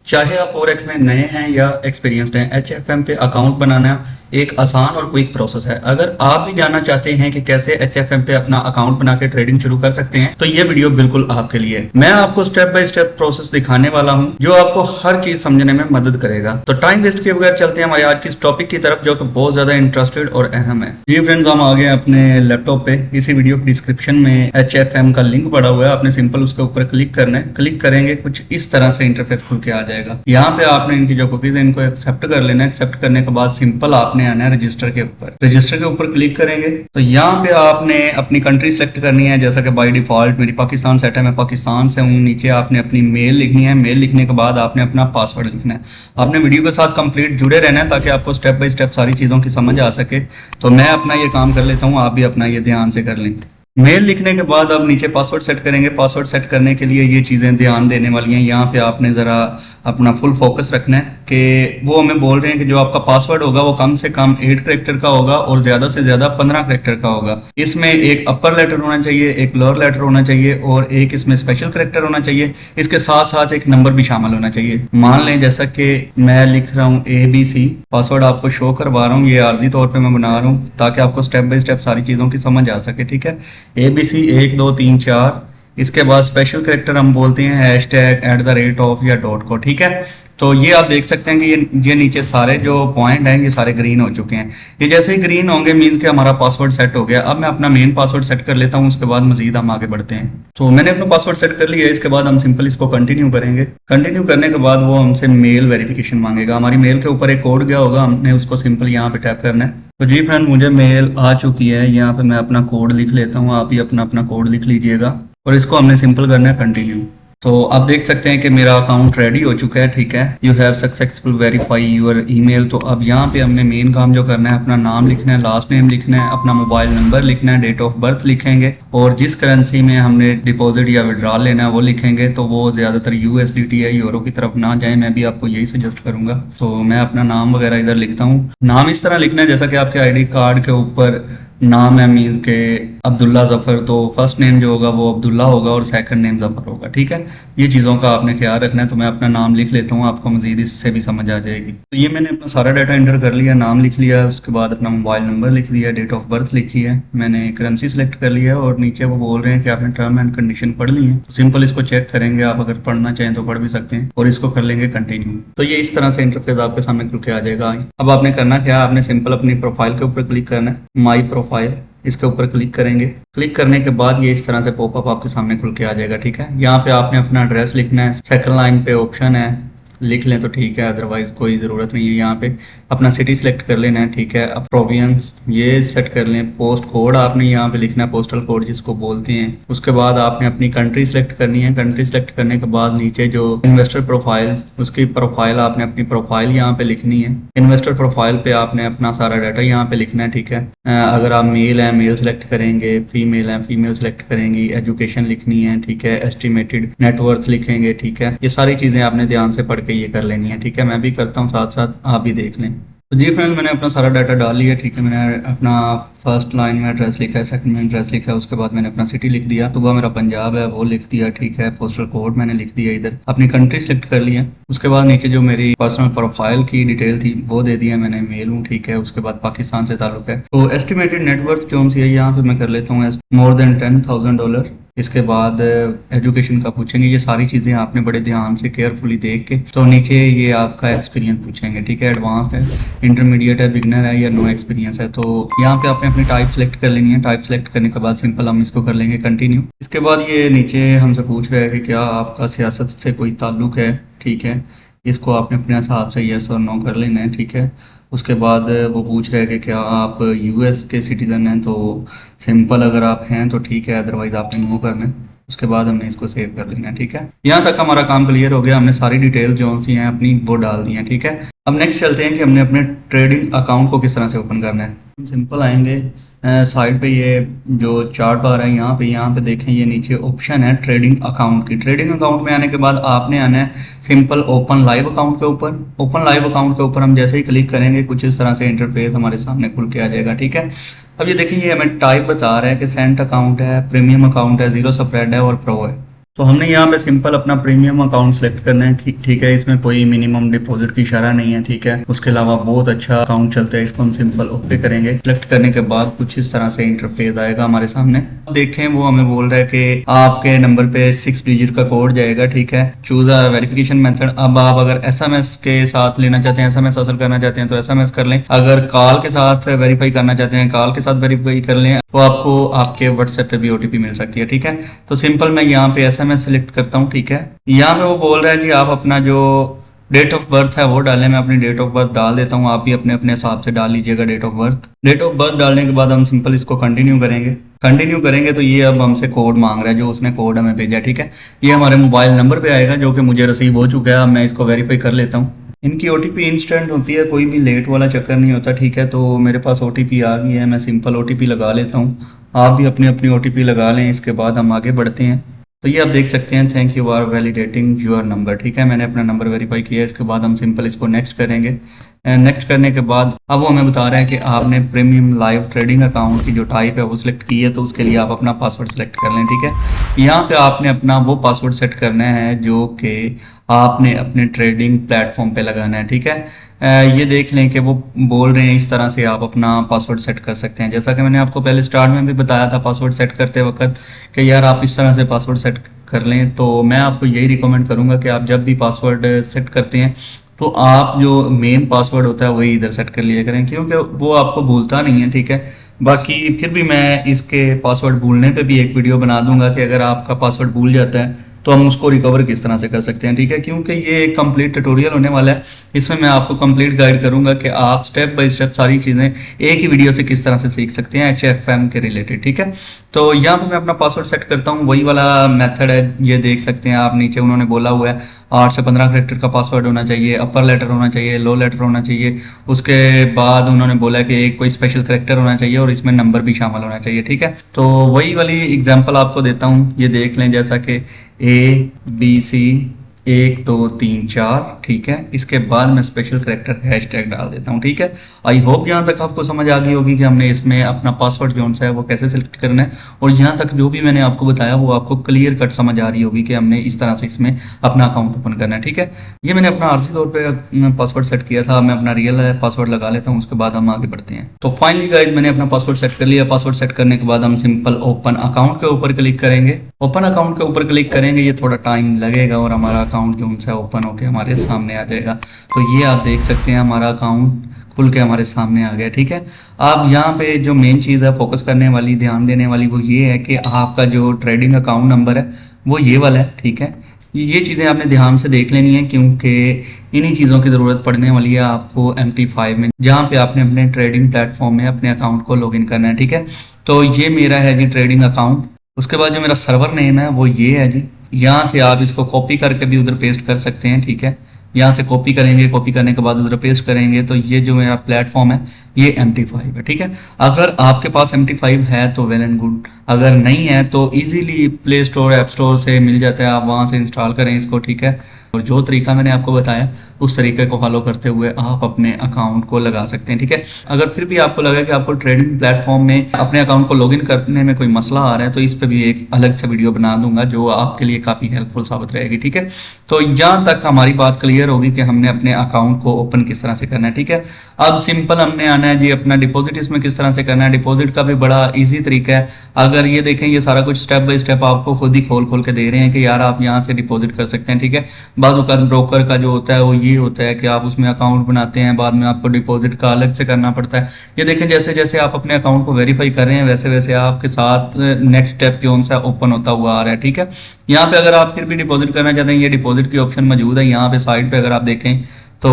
चाहे आप फॉरेक्स में नए हैं या एक्सपीरियंस्ड हैं, एचएफएम पे अकाउंट बनाना एक आसान और क्विक प्रोसेस है। अगर आप भी जानना चाहते हैं कि कैसे एचएफएम पे अपना अकाउंट बना के ट्रेडिंग शुरू कर सकते हैं तो ये वीडियो बिल्कुल आपके लिए है। मैं आपको स्टेप बाय स्टेप प्रोसेस दिखाने वाला हूं जो आपको हर चीज समझने में मदद करेगा। तो टाइम वेस्ट किए बगैर चलते हैं हमारे आज की टॉपिक की तरफ जो कि बहुत ज्यादा इंटरेस्टेड और अहम है। जी फ्रेंड्स, हम आ गए अपने लैपटॉप पे। इसी वीडियो की डिस्क्रिप्शन में एचएफएम का लिंक पड़ा हुआ है, आपने सिंपल उसके ऊपर क्लिक करना है। क्लिक करेंगे कुछ इस तरह से इंटरफेस खुल के आ जाएगा। यहाँ पे आपने इनकी जो कुकीज है इनको एक्सेप्ट कर लेना है। एक्सेप्ट करने के बाद सिंपल आपने आना है रजिस्टर के ऊपर। रजिस्टर के ऊपर क्लिक करेंगे तो यहाँ पे आपने अपनी कंट्री सेलेक्ट करनी है। जैसा कि बाय डिफॉल्ट मेरी पाकिस्तान सेट है, मैं पाकिस्तान से हूँ। नीचे आपने अपनी मेल लिखनी है। मेल लिखने के बाद आपने अपना पासवर्ड लिखना है। आपने वीडियो के साथ कंप्लीट जुड़े रहना है ताकि आपको स्टेप बाय स्टेप सारी चीज़ों की समझ आ सके। तो मैं अपना ये काम कर लेता हूँ, आप भी अपना ये ध्यान से कर लें। मेल लिखने के बाद अब नीचे पासवर्ड सेट करेंगे। पासवर्ड सेट करने के लिए ये चीज़ें ध्यान देने वाली हैं। यहाँ पे आपने ज़रा अपना फुल फोकस रखना है कि वो हमें बोल रहे हैं कि जो आपका पासवर्ड होगा वो कम से कम 8 कैरेक्टर का होगा और ज़्यादा से ज़्यादा 15 कैरेक्टर का होगा। इसमें एक अपर लेटर होना चाहिए, एक लोअर लेटर होना चाहिए और एक इसमें स्पेशल कैरेक्टर होना चाहिए। इसके साथ साथ एक नंबर भी शामिल होना चाहिए। मान लें जैसा कि मैं लिख रहा हूँ ABC, पासवर्ड आपको शो करवा रहा हूँ, ये आर्जी तौर पर मैं बना रहा हूँ ताकि आपको स्टेप बाय स्टेप सारी चीज़ों की समझ आ सके। ठीक है, ABC 1 2 3 4। इसके बाद स्पेशल कैरेक्टर हम बोलते हैं #@ या डॉट को। ठीक है, तो ये आप देख सकते हैं कि ये नीचे सारे जो पॉइंट हैं ये सारे ग्रीन हो चुके हैं। ये जैसे ही ग्रीन होंगे मीन्स कि हमारा पासवर्ड सेट हो गया। अब मैं अपना मेन पासवर्ड सेट कर लेता हूँ, उसके बाद मजीद हम आगे बढ़ते हैं। तो मैंने अपना पासवर्ड सेट कर लिया है। इसके बाद हम सिंपल इसको कंटिन्यू करेंगे। कंटिन्यू करने के बाद वो हमसे मेल वेरिफिकेशन मांगेगा। हमारी मेल के ऊपर एक कोड गया होगा, हमने उसको सिंपल यहाँ पे टैप करना है। तो जी फ्रेंड, मुझे मेल आ चुकी है। यहाँ पे मैं अपना कोड लिख लेता हूँ, आप भी अपना कोड लिख लीजिएगा और इसको हमने सिंपल करना है कंटिन्यू। तो आप देख सकते हैं कि मेरा अकाउंट रेडी हो चुका है। ठीक है, you have successful verify your email. तो अब यहाँ पे हमने मेन काम जो करना है, अपना नाम लिखना है, लास्ट नेम लिखना है, अपना मोबाइल नंबर लिखना है, डेट ऑफ बर्थ लिखेंगे और जिस करेंसी में हमने डिपॉजिट या विड्रॉल लेना है वो लिखेंगे। तो वो ज़्यादातर USDT है, यूरो की तरफ ना जाए, मैं भी आपको यही सजेस्ट करूंगा। तो मैं अपना नाम वगैरह इधर लिखता हूँ। नाम इस तरह लिखना है जैसा कि आपके ID कार्ड के ऊपर नाम है, मीन्स के अब्दुल्ला जफर। तो फर्स्ट नेम जो होगा वो अब्दुल्ला होगा और सेकंड नेम जफर होगा। ठीक है, ये चीज़ों का आपने ख्याल रखना है। तो मैं अपना नाम लिख लेता हूँ, आपको मजीद इससे भी समझ आ जाएगी। तो ये मैंने अपना सारा डाटा एंटर कर लिया, नाम लिख लिया, उसके बाद अपना मोबाइल नंबर लिख दिया, डेट ऑफ बर्थ लिखी है, मैंने करेंसी सेलेक्ट कर लिया और नीचे वो बोल रहे हैं कि आपने टर्म एंड कंडीशन पढ़ ली है। तो सिंपल इसको चेक करेंगे, आप अगर पढ़ना चाहें तो पढ़ भी सकते हैं और इसको कर लेंगे कंटिन्यू। तो ये इस तरह से इंटरफेस आपके सामने खुल के आ जाएगा। अब आपने करना क्या, आपने सिंपल अपनी प्रोफाइल के ऊपर क्लिक करना है, माई प्रोफाइल, इसके ऊपर क्लिक करेंगे। क्लिक करने के बाद ये इस तरह से पॉपअप आपके सामने खुल के आ जाएगा। ठीक है, यहाँ पे आपने अपना एड्रेस लिखना है। सेकंड लाइन पे ऑप्शन है, लिख लें तो ठीक है, अदरवाइज कोई ज़रूरत नहीं है। यहाँ पे अपना सिटी सेलेक्ट कर लेना है। ठीक है, अब प्रोविंस ये सेट कर लें। पोस्ट कोड आपने यहाँ पे लिखना है, पोस्टल कोड जिसको बोलते हैं। उसके बाद आपने अपनी कंट्री सेलेक्ट करनी है। कंट्री सेलेक्ट करने के बाद नीचे जो इन्वेस्टर प्रोफाइल, उसकी प्रोफाइल आपने अपनी प्रोफाइल यहाँ पे लिखनी है। इन्वेस्टर प्रोफाइल पे आपने अपना सारा डाटा यहाँ पे लिखना है। ठीक है, अगर आप मेल हैं मेल सेलेक्ट करेंगे, फीमेल हैं फीमेल सेलेक्ट करेंगी, एजुकेशन लिखनी है। ठीक है, एस्टिमेटेड नेटवर्थ लिखेंगे। ठीक है, ये सारी चीज़ें आपने ध्यान से पढ़ के ये कर लेनी है। ठीक है, मैं भी करता हूँ, साथ साथ आप भी देख लें। तो जी फ्रेंड्स, मैंने अपना सारा डाटा डाल लिया। ठीक है, मैंने अपना फर्स्ट लाइन में एड्रेस लिखा है, सेकंड में एड्रेस लिखा है, उसके बाद मैंने अपना सिटी लिख दिया। सुबह मेरा पंजाब है वो लिख दिया। ठीक है, पोस्टल कोड मैंने लिख दिया। इधर अपनी कंट्री सेलेक्ट कर लिया। उसके बाद नीचे जो मेरी पर्सनल प्रोफाइल की डिटेल थी वो दे दिया मैंने, मेल हूँ। ठीक है, उसके बाद पाकिस्तान से ताल्लुक है। तो एस्टिमेटेड नेटवर्थ जो सी है यहाँ पे मैं कर लेता हूँ मोर देन $10,000। इसके बाद एजुकेशन का पूछेंगे। ये सारी चीज़ें आपने बड़े ध्यान से केयरफुली देख के, तो नीचे ये आपका एक्सपीरियंस पूछेंगे। ठीक है, एडवांस है, इंटरमीडिएट है, बिगनर है या नो एक्सपीरियंस है। तो यहाँ पे आपने अपनी टाइप सेलेक्ट कर लेनी है। टाइप सेलेक्ट करने के बाद सिंपल हम इसको कर लेंगे कंटिन्यू। इसके बाद ये नीचे हमसे पूछ रहा है कि क्या आपका सियासत से कोई ताल्लुक है। ठीक है, इसको आपने अपने हिसाब से येस और नो कर लेना है। ठीक है, उसके बाद वो पूछ रहे हैं कि क्या आप US के सिटीज़न हैं। तो सिंपल अगर आप हैं तो ठीक है, अदरवाइज आपने नो करना है। उसके बाद हमने इसको सेव कर लेना है। ठीक है, यहाँ तक हमारा काम क्लियर हो गया। हमने सारी डिटेल जो सी हैं अपनी वो डाल दी हैं। ठीक है, अब नेक्स्ट चलते हैं कि हमने अपने ट्रेडिंग अकाउंट को किस तरह से ओपन करना है। सिंपल आएंगे साइड पे, ये जो चार्ट बार है यहाँ पे देखें, ये नीचे ऑप्शन है ट्रेडिंग अकाउंट की। ट्रेडिंग अकाउंट में आने के बाद आपने आना है सिंपल ओपन लाइव अकाउंट के ऊपर। ओपन लाइव अकाउंट के ऊपर हम जैसे ही क्लिक करेंगे कुछ इस तरह से इंटरफेस हमारे सामने खुल के आ जाएगा। ठीक है, अब ये देखिए, ये हमें टाइप बता रहा है कि सेंट अकाउंट है, प्रीमियम अकाउंट है, जीरो स्प्रेड है और प्रो है। तो हमने यहाँ पे सिंपल अपना प्रीमियम अकाउंट सेलेक्ट करना है, ठीक है। इसमें कोई मिनिमम डिपॉजिट की शरह नहीं है, ठीक है। उसके अलावा बहुत अच्छा अकाउंट चलता है। इसको हम सिंपल ओके करेंगे। सेलेक्ट करने के बाद कुछ इस तरह से इंटरफेस आएगा हमारे सामने। देखें वो हमें बोल रहा है कि आपके नंबर पे 6 डिजिट का कोड जाएगा, ठीक है। Choose a verification method. अब आप अगर एसएमएस के साथ लेना चाहते हैं, एसएमएस हासिल करना चाहते हैं तो एसएमएस कर लें। अगर कॉल के साथ वेरीफाई करना चाहते हैं, कॉल के साथ वेरीफाई कर लें। तो आपको आपके व्हाट्सएप पे भी ओटीपी मिल सकती है, ठीक है। तो सिंपल मैं यहाँ पे एसएमएस सेलेक्ट करता हूँ, ठीक है। यहाँ पे वो बोल रहा है कि आप अपना जो डेट ऑफ बर्थ है वो डालें। मैं अपनी डेट ऑफ बर्थ डाल देता हूँ, आप भी अपने अपने हिसाब से डाल लीजिएगा date of birth. Date of birth डालने के बाद हम सिंपल इसको कंटिन्यू करेंगे। कंटिन्यू करेंगे तो ये अब हमसे कोड मांग रहा है, जो उसने कोड हमें भेजा, ठीक है। ये हमारे मोबाइल नंबर पे आएगा जो कि मुझे रिसीव हो चुका है। अब मैं इसको वेरीफाई कर लेता हूँ। इनकी ओटीपी इंस्टेंट होती है, कोई भी लेट वाला चक्कर नहीं होता, ठीक है। तो मेरे पास ओटीपी आ गई है, मैं सिंपल ओटीपी लगा लेता हूँ। आप भी अपनी अपनी ओटीपी लगा लें। इसके बाद हम आगे बढ़ते हैं। तो ये आप देख सकते हैं, thank you are validating your number, ठीक है। मैंने अपना नंबर वेरीफाई किया। इसके बाद हम सिंपल इसको नेक्स्ट करेंगे। नेक्स्ट करने के बाद अब वो हमें बता रहा है कि आपने प्रीमियम लाइव ट्रेडिंग अकाउंट की जो टाइप है वो सिलेक्ट की है, तो उसके लिए आप अपना पासवर्ड सेलेक्ट कर लें, ठीक है। यहाँ पे आपने अपना वो पासवर्ड सेट करना है जो कि आपने अपने ट्रेडिंग प्लेटफॉर्म पे लगाना है, ठीक है। ये देख लें कि वो बोल रहे हैं इस तरह से आप अपना पासवर्ड सेट कर सकते हैं। जैसा कि मैंने आपको पहले स्टार्ट में भी बताया था पासवर्ड सेट करते वक्त कि यार आप इस तरह से पासवर्ड सेट कर लें। तो मैं आपको यही रिकमेंड करूंगा कि आप जब भी पासवर्ड सेट करते हैं तो आप जो मेन पासवर्ड होता है वही इधर सेट कर लिया करें, क्योंकि वो आपको भूलता नहीं है, ठीक है। बाकी फिर भी मैं इसके पासवर्ड भूलने पे भी एक वीडियो बना दूंगा कि अगर आपका पासवर्ड भूल जाता है तो हम उसको रिकवर किस तरह से कर सकते हैं, ठीक है। क्योंकि ये एक कंप्लीट ट्यूटोरियल होने वाला है। इसमें मैं आपको कंप्लीट गाइड करूंगा कि आप स्टेप बाय स्टेप सारी चीज़ें एक ही वीडियो से किस तरह से सीख सकते हैं HFM के रिलेटेड, ठीक है। तो यहाँ पे मैं अपना पासवर्ड सेट करता हूँ, वही वाला मेथड है। ये देख सकते हैं आप, नीचे उन्होंने बोला हुआ है 8 से 15 कैरेक्टर का पासवर्ड होना चाहिए, अपर लेटर होना चाहिए, लो लेटर होना चाहिए। उसके बाद उन्होंने बोला कि एक कोई स्पेशल कैरेक्टर होना चाहिए और इसमें नंबर भी शामिल होना चाहिए, ठीक है। तो वही वाली एग्जांपल आपको देता हूँ। ये देख लें, जैसा कि ABC 1 2 3 4, ठीक है। इसके बाद मैं स्पेशल कैरेक्टर हैशटैग डाल देता हूँ, ठीक है। आई होप यहाँ तक आपको समझ आ गई होगी कि हमने इसमें अपना पासवर्ड जो है वो कैसे सिलेक्ट करना है। और यहाँ तक जो भी मैंने आपको बताया वो आपको क्लियर कट समझ आ रही होगी कि हमने इस तरह से इसमें अपना अकाउंट ओपन करना है, ठीक है। ये मैंने अपना आर्जी तौर पर पासवर्ड सेट किया था। मैं अपना रियल पासवर्ड लगा लेता हूँ, उसके बाद हम आगे बढ़ते हैं। तो फाइनली गाइज मैंने अपना पासवर्ड सेट कर लिया। पासवर्ड सेट करने के बाद हम सिंपल ओपन अकाउंट के ऊपर क्लिक करेंगे। ओपन अकाउंट के ऊपर क्लिक करेंगे, ये थोड़ा टाइम लगेगा और हमारा अकाउंट जो है ओपन होके हमारे सामने आ जाएगा। तो ये आप देख सकते हैं हमारा अकाउंट खुल के हमारे सामने आ गया, ठीक है। अब यहाँ पे जो मेन चीज़ है फोकस करने वाली, ध्यान देने वाली, वो ये है कि आपका जो ट्रेडिंग अकाउंट नंबर है वो ये वाला है, ठीक है। ये चीज़ें आपने ध्यान से देख लेनी है क्योंकि इन्हीं चीज़ों की ज़रूरत पड़ने वाली है आपको MT5 में, जहाँ पे आपने अपने ट्रेडिंग प्लेटफॉर्म में अपने अकाउंट को लॉगिन करना है, ठीक है। तो ये मेरा है जी ट्रेडिंग अकाउंट। उसके बाद जो मेरा सर्वर नेम है वो ये है जी। यहाँ से आप इसको कॉपी करके भी उधर पेस्ट कर सकते हैं, ठीक है। यहाँ से कॉपी करेंगे, कॉपी करने के बाद उधर पेस्ट करेंगे तो ये जो मेरा प्लेटफॉर्म है ये MT5 है, ठीक है। अगर आपके पास MT5 है तो वेल एंड गुड, अगर नहीं है तो easily play store app store से मिल जाता है, आप वहाँ से इंस्टॉल करें इसको, ठीक है। और जो तरीका मैंने आपको बताया उस तरीके को फॉलो करते हुए आप अपने अकाउंट को लगा सकते हैं, ठीक है। अगर फिर भी आपको लगे कि आपको ट्रेडिंग प्लेटफॉर्म में अपने अकाउंट को लॉगिन करने में कोई मसला आ रहा है तो इस पे भी एक अलग से वीडियो बना दूंगा जो आपके लिए काफ़ी हेल्पफुल साबित रहेगी, ठीक है। तो यहाँ तक हमारी बात क्लियर होगी कि हमने अपने अकाउंट को ओपन किस तरह से करना है, ठीक है। अब सिंपल हमने आना है जी अपना डिपॉजिट इसमें किस तरह से करना है। डिपॉजिट का भी बड़ा ईजी तरीका है। अगर ये देखें, ये सारा कुछ स्टेप बाय स्टेप आपको खुद ही खोल के दे रहे हैं कि यार आप यहाँ से डिपॉजिट कर सकते हैं, ठीक है। बाज़ औक़ात ब्रोकर का जो होता है वो ये होता है कि आप उसमें अकाउंट बनाते हैं, बाद में आपको डिपॉजिट का अलग से करना पड़ता है। ये देखें, जैसे जैसे आप अपने अकाउंट को वेरीफाई कर रहे हैं वैसे वैसे आपके साथ नेक्स्ट स्टेप जो है ओपन होता हुआ आ रहा है, ठीक है। यहाँ पे अगर आप फिर भी डिपॉजिट करना चाहते हैं, ये डिपॉजिट की ऑप्शन मौजूद है यहाँ पे साइड पे। अगर आप देखें तो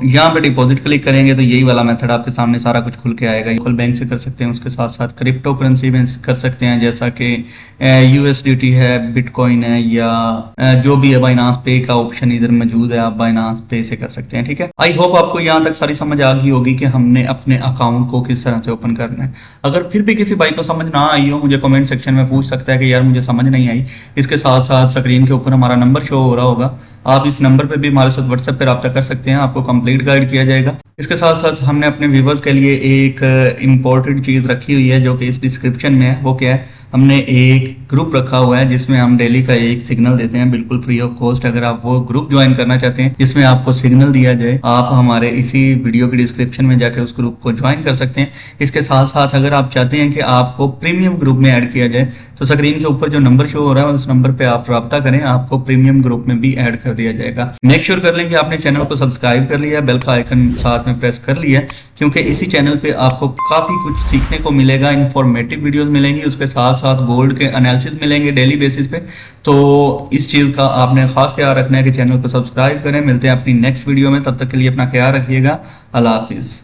यहाँ पे डिपॉजिट क्लिक करेंगे तो यही वाला मेथड आपके सामने सारा कुछ खुल के आएगा। लोकल बैंक से कर सकते हैं, उसके साथ साथ क्रिप्टो करेंसी में कर सकते हैं, जैसा कि USDT है, बिटकॉइन है, या जो भी है बाइनांस पे का ऑप्शन इधर मौजूद है, आप बाइनांस पे से कर सकते हैं, ठीक है। आई होप आपको यहाँ तक सारी समझ आ गई होगी कि हमने अपने अकाउंट को किस तरह से ओपन करना है। अगर फिर भी किसी भाई को समझ ना आई हो, मुझे कमेंट सेक्शन में पूछ सकता है कि यार मुझे समझ नहीं आई। इसके साथ साथ स्क्रीन के ऊपर हमारा नंबर शो हो रहा होगा, आप इस नंबर पर भी हमारे साथ व्हाट्सएप पर रब्ता कर सकते हैं। सकते हैं, आपको कंप्लीट गाइड किया जाएगा। इसके साथ साथ हमने अपने व्यूवर्स के लिए एक इम्पोर्टेंट चीज़ रखी हुई है जो कि इस डिस्क्रिप्शन में है। वो क्या है, हमने एक ग्रुप रखा हुआ है जिसमें हम डेली का एक सिग्नल देते हैं बिल्कुल फ्री ऑफ कॉस्ट। अगर आप वो ग्रुप ज्वाइन करना चाहते हैं जिसमें आपको सिग्नल दिया जाए, आप हमारे इसी वीडियो की डिस्क्रिप्शन में जाके उस ग्रुप को ज्वाइन कर सकते हैं। इसके साथ साथ अगर आप चाहते हैं कि आपको प्रीमियम ग्रुप में ऐड किया जाए तो स्क्रीन के ऊपर जो नंबर शो हो रहा है उस नंबर पे आप राब्ता करें, आपको प्रीमियम ग्रुप में भी ऐड कर दिया जाएगा। मेक श्योर कर लें कि आपने चैनल को सब्सक्राइब कर लिया, बेल का आइकन साथ में प्रेस कर लिया, क्योंकि इसी चैनल पे आपको काफी कुछ सीखने को मिलेगा, इंफॉर्मेटिव वीडियोस मिलेंगी, उसके साथ साथ गोल्ड के एनालिसिस मिलेंगे डेली बेसिस पे। तो इस चीज का आपने खास ख्याल रखना है कि चैनल को सब्सक्राइब करें। मिलते हैं अपनी नेक्स्ट वीडियो में, तब तक के लिए अपना ख्याल रखिएगा। अल्लाह हाफिज।